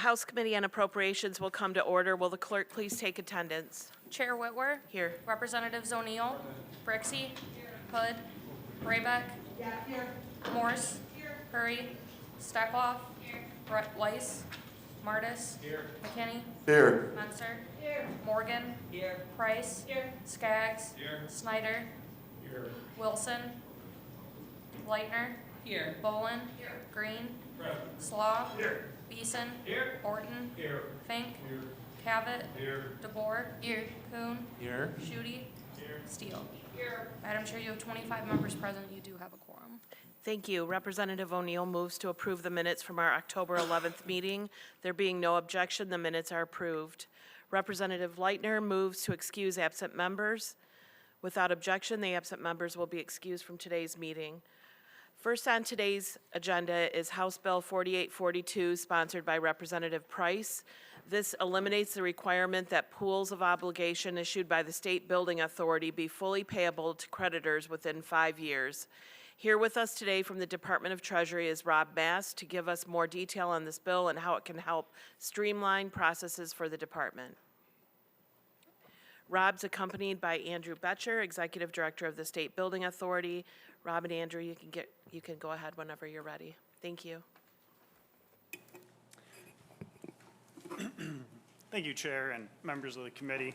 House Committee on Appropriations will come to order. Will the clerk please take attendance? Chair Whitwer. Here. Representatives O'Neill. Brixey. Hood. Raybeck. Morse. Hurry. Steckloff. Weiss. Martis. McKinney. Here. Menser. Morgan. Price. Skaggs. Snyder. Wilson. Leitner. Bolin. Green. Slaw. Beeson. Orton. Fink. Cavett. DeBoer. Kuhn. Schutte. Steele. Madam Chair, you have 25 members present. You do have a quorum. Thank you. Representative O'Neill moves to approve the minutes from our October 11th meeting. There being no objection, the minutes are approved. Representative Leitner moves to excuse absent members. Without objection, the absent members will be excused from today's meeting. First on today's agenda is House Bill 4842, sponsored by Representative Price. This eliminates the requirement that pools of obligation issued by the State Building Authority be fully payable to creditors within 5 years. Here with us today from the Department of Treasury is Rob Mass to give us more detail on this bill and how it can help streamline processes for the department. Rob's accompanied by Andrew Betcher, Executive Director of the State Building Authority. Rob and Andrew, you can go ahead whenever you're ready. Thank you. Thank you, Chair and members of the committee.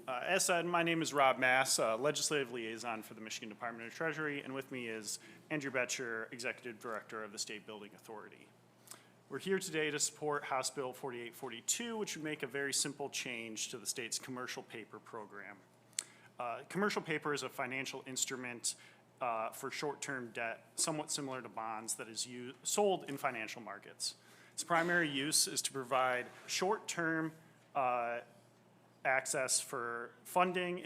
As said, my name is Rob Mass, Legislative Liaison for the Michigan Department of Treasury, and with me is Andrew Betcher, Executive Director of the State Building Authority. We're here today to support House Bill 4842, which would make a very simple change to the state's commercial paper program. Commercial paper is a financial instrument for short-term debt, somewhat similar to bonds, that is sold in financial markets. Its primary use is to provide short-term access for funding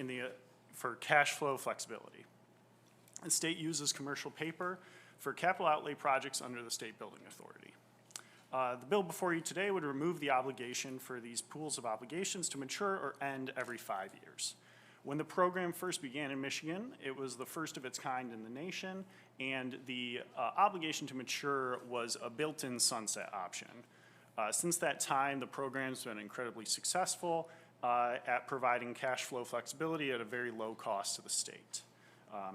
for cash flow flexibility. The state uses commercial paper for capital outlay projects under the State Building Authority. The bill before you today would remove the obligation for these pools of obligations to mature or end every 5 years. When the program first began in Michigan, it was the first of its kind in the nation, and the obligation to mature was a built-in sunset option. Since that time, the program's been incredibly successful at providing cash flow flexibility at a very low cost to the state.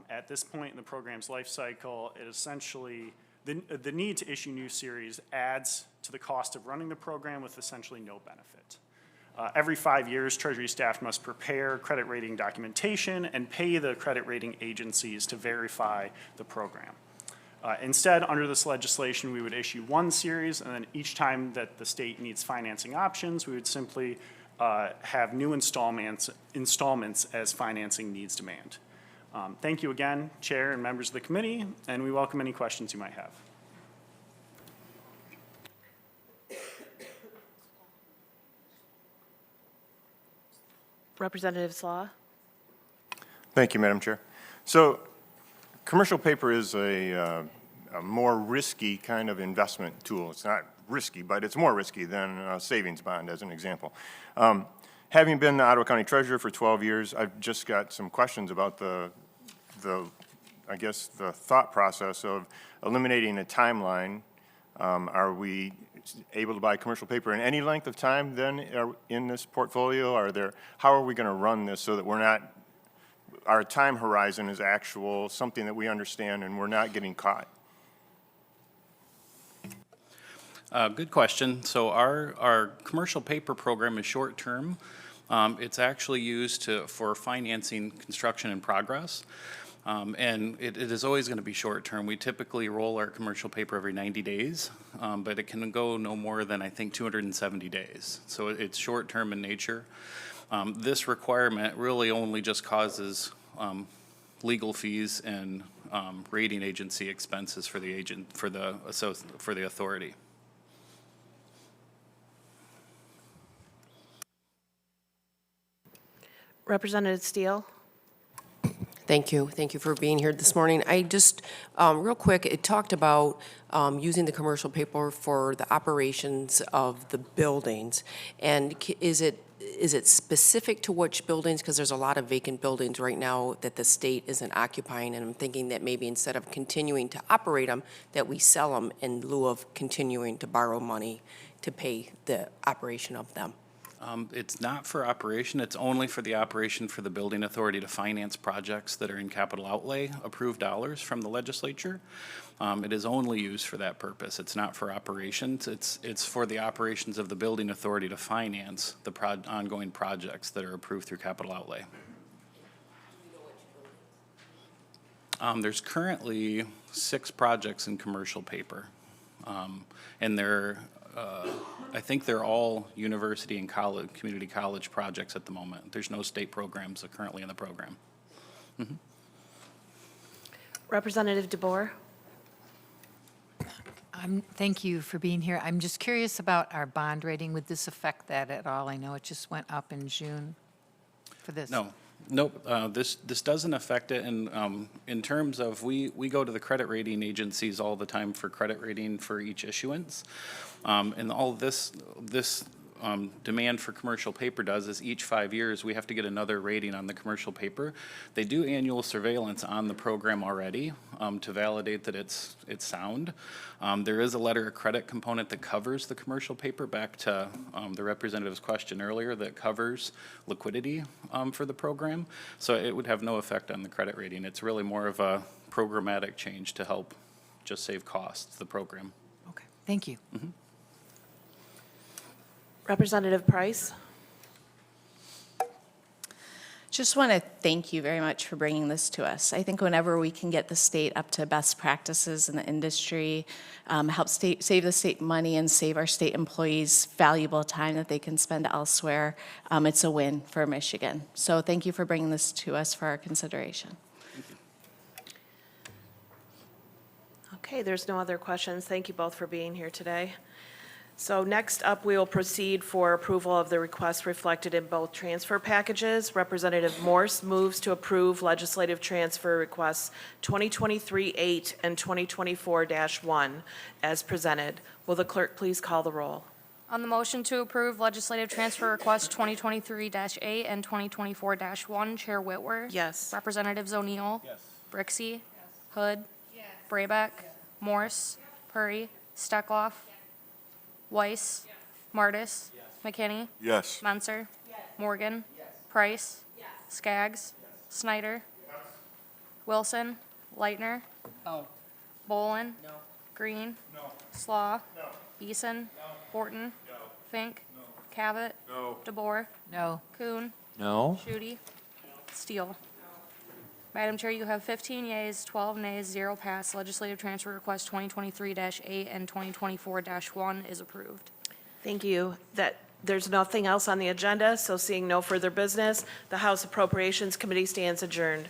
At this point in the program's life cycle, it essentially, the need to issue new series adds to the cost of running the program with essentially no benefit. Every 5 years, Treasury staff must prepare credit rating documentation and pay the credit rating agencies to verify the program. Instead, under this legislation, we would issue one series, and then each time that the state needs financing options, we would simply have new installments as financing needs demand. Thank you again, Chair and members of the committee, and we welcome any questions you might have. Representative Slaw. Thank you, Madam Chair. So, commercial paper is a more risky kind of investment tool. It's not risky, but it's more risky than a savings bond, as an example. Having been the Ottawa County Treasurer for 12 years, I've just got some questions about I guess, the thought process of eliminating a timeline. Are we able to buy commercial paper in any length of time then in this portfolio? How are we going to run this so that our time horizon is actual, something that we understand and we're not getting caught? Good question. So our commercial paper program is short-term. It's actually used for financing construction in progress. And it is always going to be short-term. We typically roll our commercial paper every 90 days, but it can go no more than, I think, 270 days. So it's short-term in nature. This requirement really only just causes legal fees and rating agency expenses for the authority. Representative Steele. Thank you. Thank you for being here this morning. I just, real quick, it talked about using the commercial paper for the operations of the buildings. And is it specific to which buildings? Because there's a lot of vacant buildings right now that the state isn't occupying, and I'm thinking that maybe instead of continuing to operate them, that we sell them in lieu of continuing to borrow money to pay the operation of them. It's not for operation, it's only for the operation for the building authority to finance projects that are in capital outlay approved dollars from the legislature. It is only used for that purpose. It's not for operations. It's for the operations of the building authority to finance the ongoing projects that are approved through capital outlay. There's currently 6 projects in commercial paper. And I think they're all university and college, community college projects at the moment. There's no state programs currently in the program. Representative DeBoer? Thank you for being here. I'm just curious about our bond rating. Would this affect that at all? I know it just went up in June for this. No, nope, this doesn't affect it, and in terms of, we go to the credit rating agencies all the time for credit rating for each issuance. And all this demand for commercial paper does is each 5 years, we have to get another rating on the commercial paper. They do annual surveillance on the program already to validate that it's sound. There is a letter of credit component that covers the commercial paper, back to the representative's question earlier, that covers liquidity for the program. So it would have no effect on the credit rating. It's really more of a programmatic change to help just save costs, the program. Okay, thank you. Representative Price? Just want to thank you very much for bringing this to us. I think whenever we can get the state up to best practices in the industry, help save the state money and save our state employees valuable time that they can spend elsewhere, it's a win for Michigan. So thank you for bringing this to us for our consideration. Okay, there's no other questions. Thank you both for being here today. So next up, we will proceed for approval of the requests reflected in both transfer packages. Representative Morse moves to approve legislative transfer requests 2023-8 and 2024-1 as presented. Will the clerk please call the roll? On the motion to approve legislative transfer requests 2023-8 and 2024-1, Chair Whitwer. Yes. Representatives O'Neill. Yes. Brixey. Hood. Yes. Braybeck. Morse. Purry. Steckloff. Weiss. Martis. McKinney. Yes. Menser. Morgan. Price. Skaggs. Snyder. Wilson. Leitner. Bolin. Green. Slaw. Eason. Horton. Fink. Cavett. DeBoer. No. Kuhn. No. Shudi. Steele. Madam Chair, you have 15 yeas, 12 nays, 0 pass. Legislative transfer request 2023-8 and 2024-1 is approved. Thank you. There's nothing else on the agenda, so seeing no further business, the House Appropriations Committee stands adjourned.